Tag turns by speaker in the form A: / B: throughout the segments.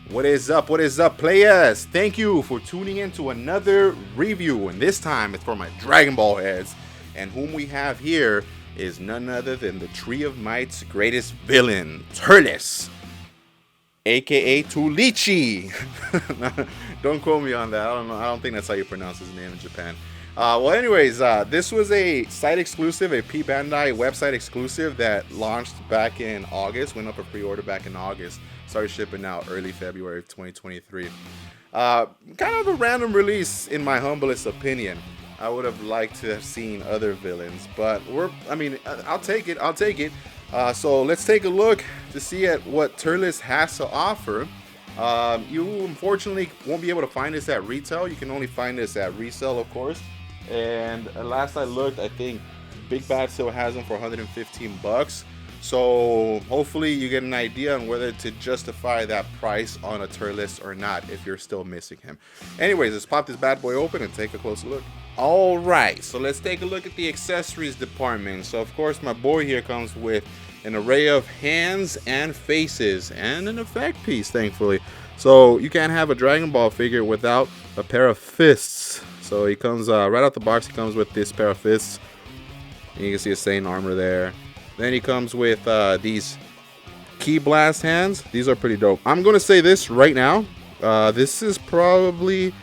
A: What is up? What is up, players? Thank you for tuning in to another review, and this time it's for my Dragon Ball heads. And whom we have here is none other than the Tree of Might's greatest villain, Turles, aka Tulece. Don't quote me on that. I don't know. I don't think that's how you pronounce his name in Japan. This was a site exclusive, a P Bandai website exclusive that launched back in August. Went up for pre-order back in August. Started shipping out early February of 2023. Kind of a random release, in my humblest opinion. I would have liked to have seen other villains, but I'll take it. So let's take a look to see at what Turles has to offer. You unfortunately won't be able to find this at retail. You can only find this at resale, of course. And last I looked, I think Big Bad still has them for 115 bucks. So hopefully you get an idea on whether to justify that price on a Turles or not if you're still missing him. Anyways, let's pop this bad boy open and take a closer look. Alright, so let's take a look at the accessories department. So of course my boy here comes with an array of hands and faces and an effect piece, thankfully. So you can't have a Dragon Ball figure without a pair of fists. So he comes right out the box, he comes with this pair of fists. And you can see his Saiyan armor there. Then he comes with these Ki Blast hands. These are pretty dope. I'm going to say this right now. This is probably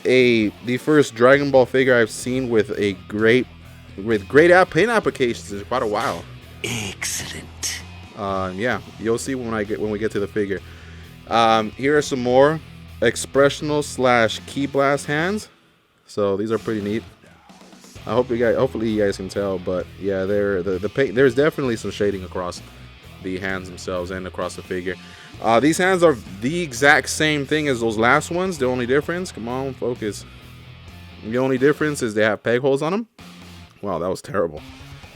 A: the first Dragon Ball figure I've seen with great paint applications in quite a while.
B: Excellent.
A: Yeah, you'll see when we get to the figure. Here are some more expressional / Ki Blast hands. So these are pretty neat. Hopefully you guys can tell, but yeah, the paint. There's definitely some shading across the hands themselves and across the figure. These hands are the exact same thing as those last ones. The only difference, come on, focus. The only difference is they have peg holes on them. Wow, that was terrible.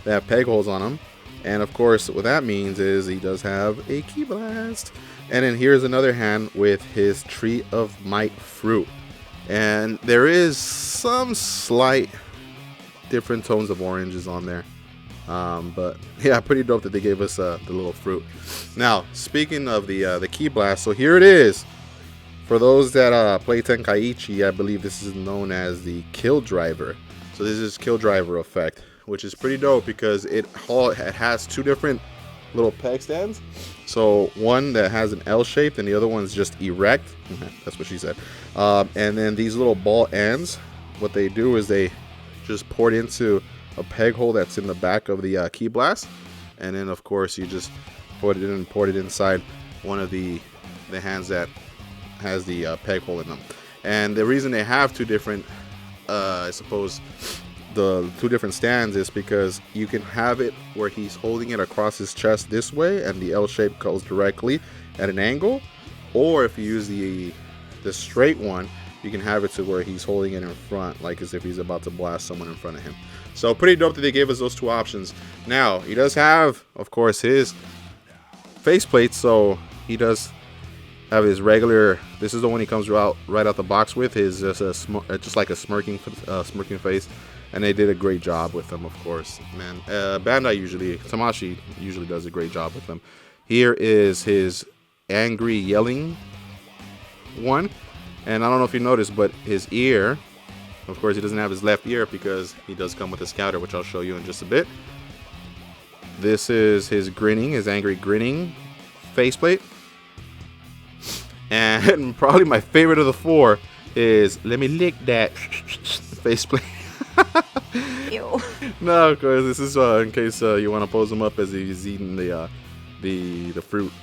A: They have peg holes on them, and of course, what that means is he does have a Ki Blast. And then here's another hand with his Tree of Might fruit, and there is some slight different tones of oranges on there, but yeah, pretty dope that they gave us the little fruit. Now, speaking of the Ki Blast, so here it is. For those that play Tenkaichi, I believe this is known as the Kill Driver. So this is Kill Driver effect, which is pretty dope because it has two different little peg stands. So one that has an L shape and the other one's just erect. That's what she said. And then these little ball ends, what they do is they just pour it into a peg hole that's in the back of the Ki Blast, and then of course you just put it inside one of the hands that has the peg hole in them. And the reason they have two different I suppose the two different stands is because you can have it where he's holding it across his chest this way and the L shape goes directly at an angle, or if you use the straight one, you can have it to where he's holding it in front, like as if he's about to blast someone in front of him. So pretty dope that they gave us those two options. Now, he does have, of course, his faceplate. So he does have his regular, this is the one he comes right out the box with, his just like a smirking face. And they did a great job with them, of course. Man, Tamashii usually does a great job with them. Here is his angry yelling one. And I don't know if you noticed, but his ear, of course, he doesn't have his left ear because he does come with a scouter, which I'll show you in just a bit. This is his angry grinning faceplate. And probably my favorite of the four is, let me lick that faceplate.
C: Ew.
A: No, because this is in case you want to pose him up as he's eating the fruit.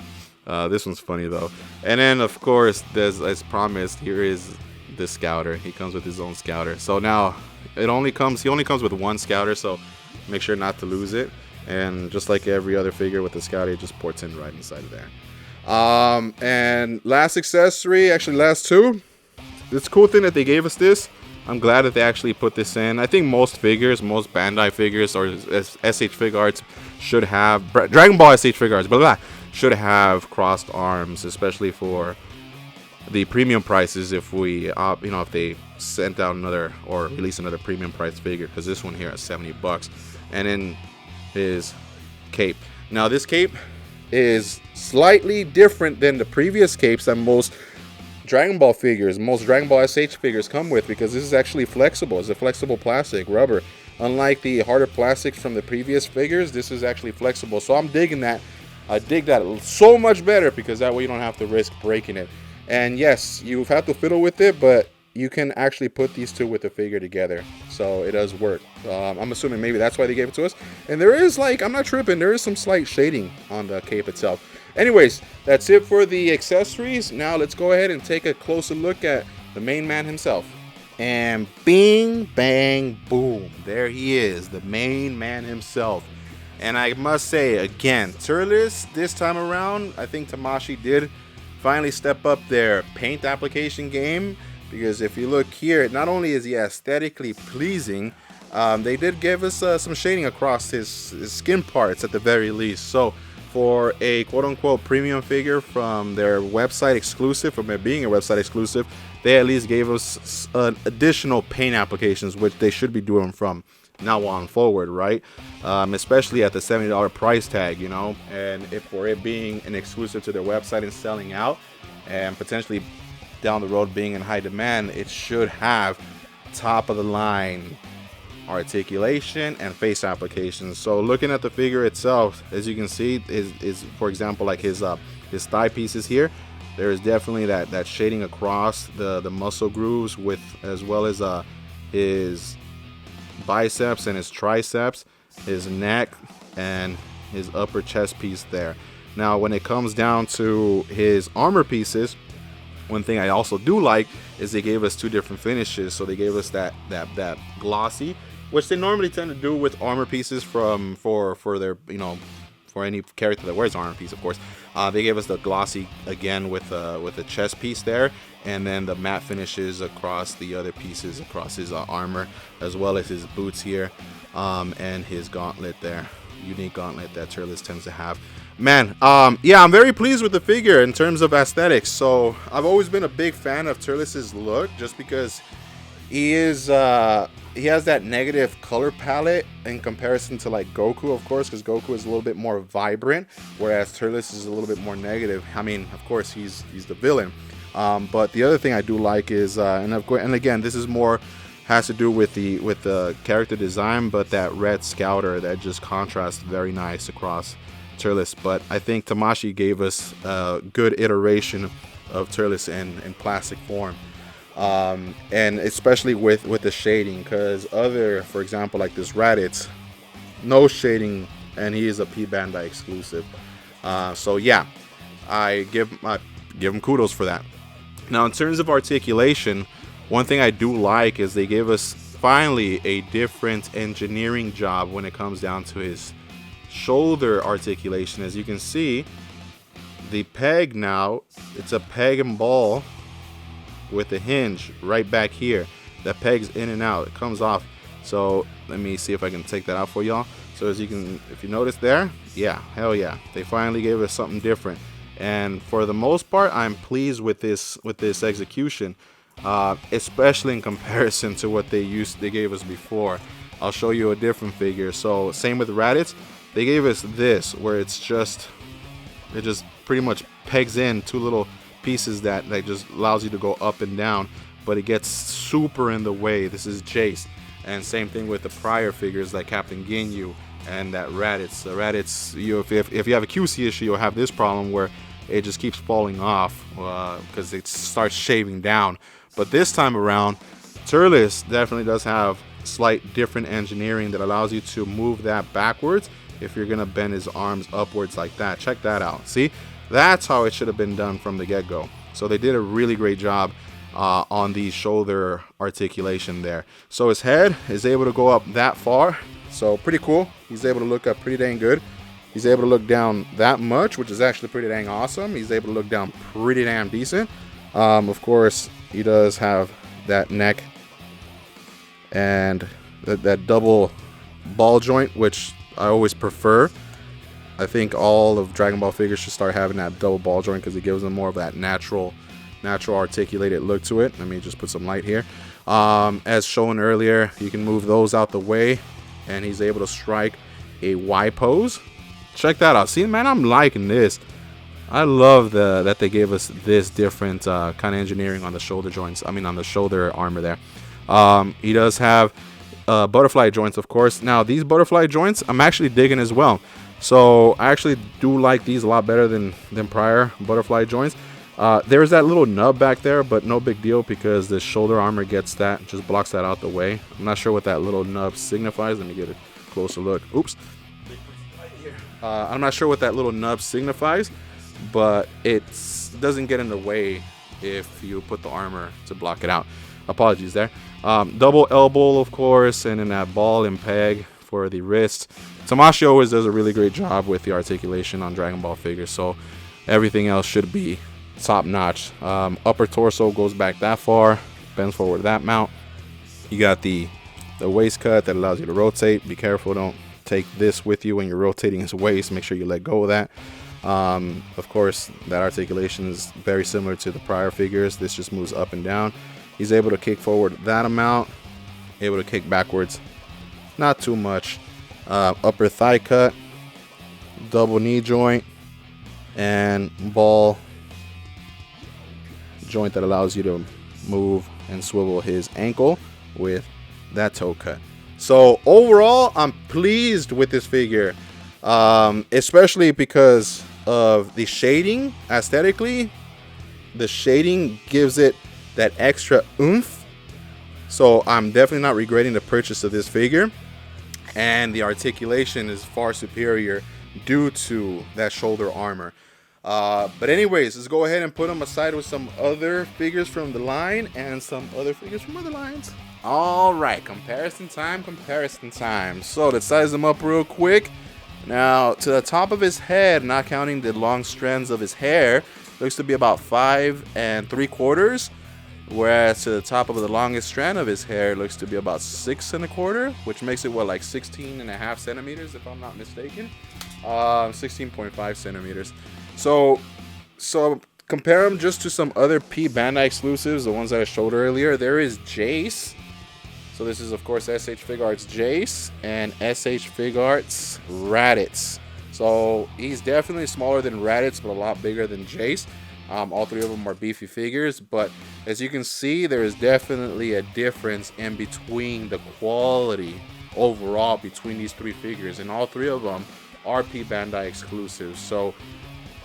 A: This one's funny though. And then of course, as promised, here is the scouter. He comes with his own scouter. So now he only comes with one scouter, so make sure not to lose it. And just like every other figure with the scouter, it just ports in right inside of there. And last accessory, actually last two. It's a cool thing that they gave us this. I'm glad that they actually put this in. I think most Bandai figures or SH Figuarts should have, Dragon Ball SH Figuarts, should have crossed arms, especially for the premium prices. If if they sent out another or release another premium price figure, because this one here is $70, and then his cape. Now this cape is slightly different than the previous capes that most Dragon Ball figures, most Dragon Ball SH figures come with, because this is actually flexible. It's a flexible plastic, rubber. Unlike the harder plastics from the previous figures, this is actually flexible. So I'm digging that. I dig that so much better, because that way you don't have to risk breaking it. And yes, you've had to fiddle with it, but you can actually put these two with the figure together. So it does work. I'm assuming maybe that's why they gave it to us. And there is, like, I'm not tripping, there is some slight shading on the cape itself. Anyways, that's it for the accessories. Now let's go ahead and take a closer look at the main man himself. And bing, bang, boom. There he is, the main man himself. And I must say, again, Turles, this time around, I think Tamashii did finally step up their paint application game. Because if you look here, not only is he aesthetically pleasing, they did give us some shading across his skin parts at the very least. So for a quote-unquote premium figure from their website exclusive, from it being a website exclusive, they at least gave us additional paint applications, which they should be doing from now on forward, right? Especially at the $70 price tag, you know, and if for it being an exclusive to their website and selling out, and potentially down the road being in high demand, it should have top of the line articulation and face applications. So looking at the figure itself, as you can see, is for example, like his thigh pieces here, there is definitely that shading across the muscle grooves, with as well as his biceps and his triceps, his neck, and his upper chest piece there. Now when it comes down to his armor pieces, one thing I also do like is they gave us two different finishes. So they gave us that glossy, which they normally tend to do with armor pieces for their, you know, for any character that wears armor piece, of course. They gave us the glossy again with the chest piece there, and then the matte finishes across the other pieces across his armor, as well as his boots here, and his gauntlet there, unique gauntlet that Turles tends to have. Man, yeah, I'm very pleased with the figure in terms of aesthetics. So I've always been a big fan of Turles' look, just because he has that negative color palette in comparison to like Goku, of course, because Goku is a little bit more vibrant, whereas Turles is a little bit more negative. I mean, of course, he's the villain. But the other thing I do like is, and again, this is more has to do with the character design, but that red scouter that just contrasts very nice across Turles. But I think Tamashii gave us a good iteration of Turles in plastic form, and especially with the shading, because for example, like this Raditz, no shading, and he is a P Bandai exclusive. So yeah, I give him kudos for that. Now in terms of articulation, one thing I do like is they gave us finally a different engineering job when it comes down to his shoulder articulation. As you can see, the peg now, it's a peg and ball with a hinge right back here. That pegs in and out, it comes off. So let me see if I can take that out for y'all. So as you can, if you notice there, yeah, hell yeah, they finally gave us something different. And for the most part, I'm pleased with this execution, especially in comparison to what they gave us before. I'll show you a different figure. So same with Raditz. They gave us this, where it just pretty much pegs in two little pieces that just allows you to go up and down, but it gets super in the way. This is Jace. And same thing with the prior figures like Captain Ginyu and that Raditz. The Raditz, if you have a QC issue, you'll have this problem where it just keeps falling off because it starts shaving down. But this time around, Turles definitely does have slight different engineering that allows you to move that backwards if you're gonna bend his arms upwards like that. Check that out. See, that's how it should have been done from the get-go. So they did a really great job on the shoulder articulation there. So his head is able to go up that far, so pretty cool. He's able to look up pretty dang good. He's able to look down that much, which is actually pretty dang awesome. He's able to look down pretty damn decent. Of course, he does have that neck and that double ball joint, which I always prefer. I think all of Dragon Ball figures should start having that double ball joint because it gives them more of that natural articulated look to it. Let me just put some light here. As shown earlier, you can move those out the way, and he's able to strike a Y pose. check that out. See, man, I'm liking this. I love that they gave us this different kind of engineering on the shoulder joints. I mean, on the shoulder armor there. He does have butterfly joints, of course. Now, these butterfly joints, I'm actually digging as well. So I actually do like these a lot better than prior butterfly joints. There's that little nub back there, but no big deal because the shoulder armor gets that, just blocks that out the way. I'm not sure what that little nub signifies. Let me get a closer look. Oops. I'm not sure what that little nub signifies, but it doesn't get in the way if you put the armor to block it out. Apologies there. Double elbow, of course, and then that ball and peg for the wrist. Tamashii always does a really great job with the articulation on Dragon Ball figures, so everything else should be top notch. Upper torso goes back that far, bends forward that mount. You got the waist cut that allows you to rotate. Be careful, don't take this with you when you're rotating his waist. Make sure you let go of that. Of course, that articulation is very similar to the prior figures. This just moves up and down. He's able to kick forward that amount, able to kick backwards not too much. Upper thigh cut, double knee joint, and ball joint that allows you to move and swivel his ankle with that toe cut. So overall, I'm pleased with this figure, especially because of the shading. Aesthetically, the shading gives it that extra oomph. So I'm definitely not regretting the purchase of this figure, and the articulation is far superior due to that shoulder armor. But anyways, let's go ahead and put them aside with some other figures from the line and some other figures from other lines. All right, comparison time. So let's size them up real quick. Now, to the top of his head, not counting the long strands of his hair, looks to be about 5 3/4. Whereas to the top of the longest strand of his hair looks to be about 6 1/4, which makes it what, like 16.5 centimeters, if I'm not mistaken. 16.5 centimeters. So compare them just to some other P Bandai exclusives, the ones that I showed earlier. There is Jace. So this is, of course, SH Figuarts Jace and SH Figuarts Raditz. So he's definitely smaller than Raditz, but a lot bigger than Jace. All three of them are beefy figures, but as you can see, there is definitely a difference in between the quality overall between these three figures, and all three of them are P Bandai exclusives. So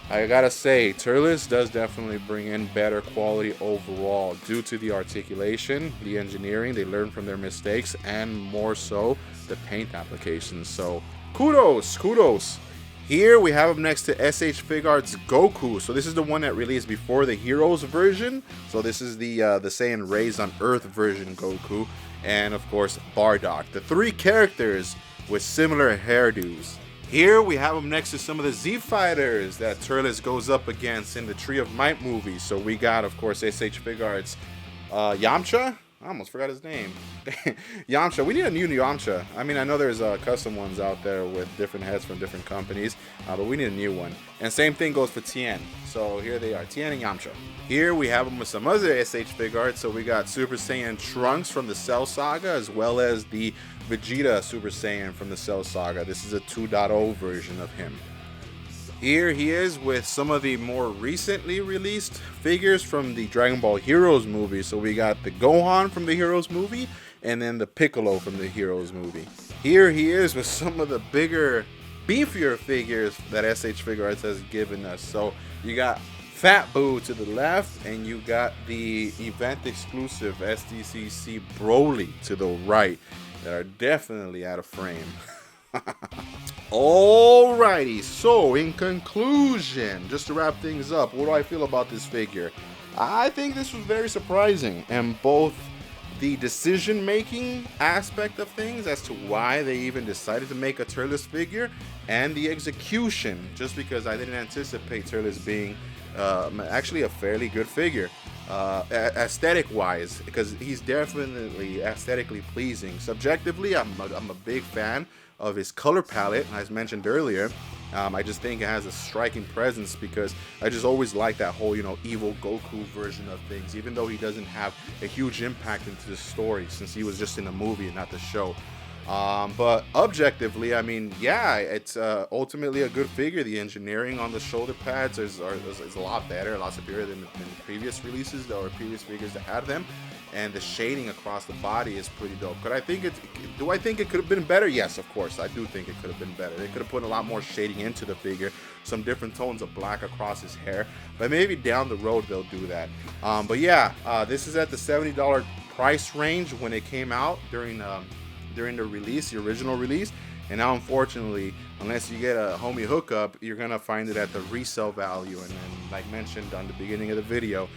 A: I gotta say, Turles does definitely bring in better quality overall due to the articulation, the engineering. They learn from their mistakes, and more so the paint applications. So kudos. Here we have him next to SH Figuarts Goku. So this is the one that released before the Heroes version. So this is the Saiyan Raised on Earth version Goku. And of course Bardock. The three characters with similar hairdos. Here we have him next to some of the Z Fighters that Turles goes up against in the Tree of Might movie. So we got, of course, SH Figuarts Yamcha. I almost forgot his name. Yamcha. We need a new Yamcha. I mean, I know there's custom ones out there with different heads from different companies, but we need a new one. And same thing goes for Tien. So here they are, Tien and Yamcha. Here we have them with some other SH Figuarts. So we got Super Saiyan Trunks from the Cell Saga, as well as the Vegeta Super Saiyan from the Cell Saga. This is a 2.0 version of him. Here he is with some of the more recently released figures from the Dragon Ball Heroes movie. So we got the Gohan from the Heroes movie, and then the Piccolo from the Heroes movie. Here he is with some of the bigger, beefier figures that SH Figuarts has given us. So you got Fat Boo to the left, and you got the event exclusive SDCC Broly to the right that are definitely out of frame. Alrighty, so in conclusion, just to wrap things up, what do I feel about this figure? I think this was very surprising, and both the decision-making aspect of things as to why they even decided to make a Turles figure, and the execution, just because I didn't anticipate Turles being actually a fairly good figure. Aesthetic-wise, because he's definitely aesthetically pleasing. Subjectively, I'm a big fan of his color palette, as mentioned earlier. I just think it has a striking presence because I just always like that whole, evil Goku version of things, even though he doesn't have a huge impact into the story since he was just in the movie and not the show. But objectively, I mean, yeah, it's ultimately a good figure. The engineering on the shoulder pads is a lot better, a lot superior than previous releases or previous figures that had them. And the shading across the body is pretty dope. But I think do I think it could have been better? Yes, of course. I do think it could have been better. They could have put a lot more shading into the figure, some different tones of black across his hair. But maybe down the road they'll do that. But yeah, this is at the $70 price range when it came out during the release, the original release. And now, unfortunately, unless you get a homie hookup, you're gonna find it at the resale value. And then, like mentioned on the beginning of the video,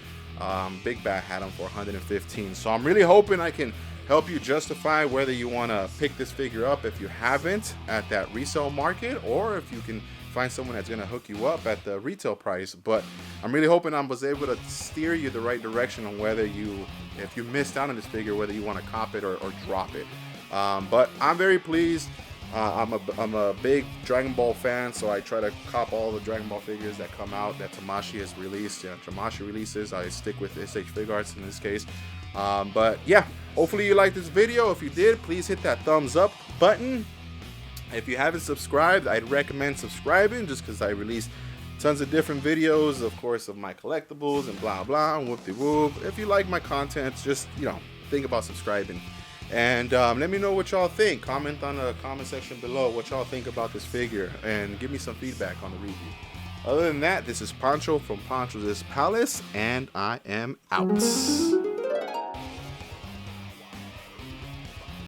A: Big Bat had them for 115. So I'm really hoping I can help you justify whether you want to pick this figure up if you haven't at that resale market, or if you can find someone that's gonna hook you up at the retail price. But I'm really hoping I was able to steer you the right direction on whether if you missed out on this figure, whether you want to cop it or drop it. But I'm very pleased. I'm a big Dragon Ball fan, so I try to cop all the Dragon Ball figures that come out that Tamashii has released. Yeah, Tamashii releases, I stick with SH Figuarts in this case. But yeah, hopefully you liked this video. If you did, please hit that thumbs up button. If you haven't subscribed, I'd recommend subscribing, just because I release tons of different videos, of course, of my collectibles and blah blah, whoop-de-whoop. If you like my content, just, think about subscribing. And let me know what y'all think. Comment on the comment section below what y'all think about this figure, and give me some feedback on the review. Other than that, this is Pancho from Pancho's Palace, and I am out.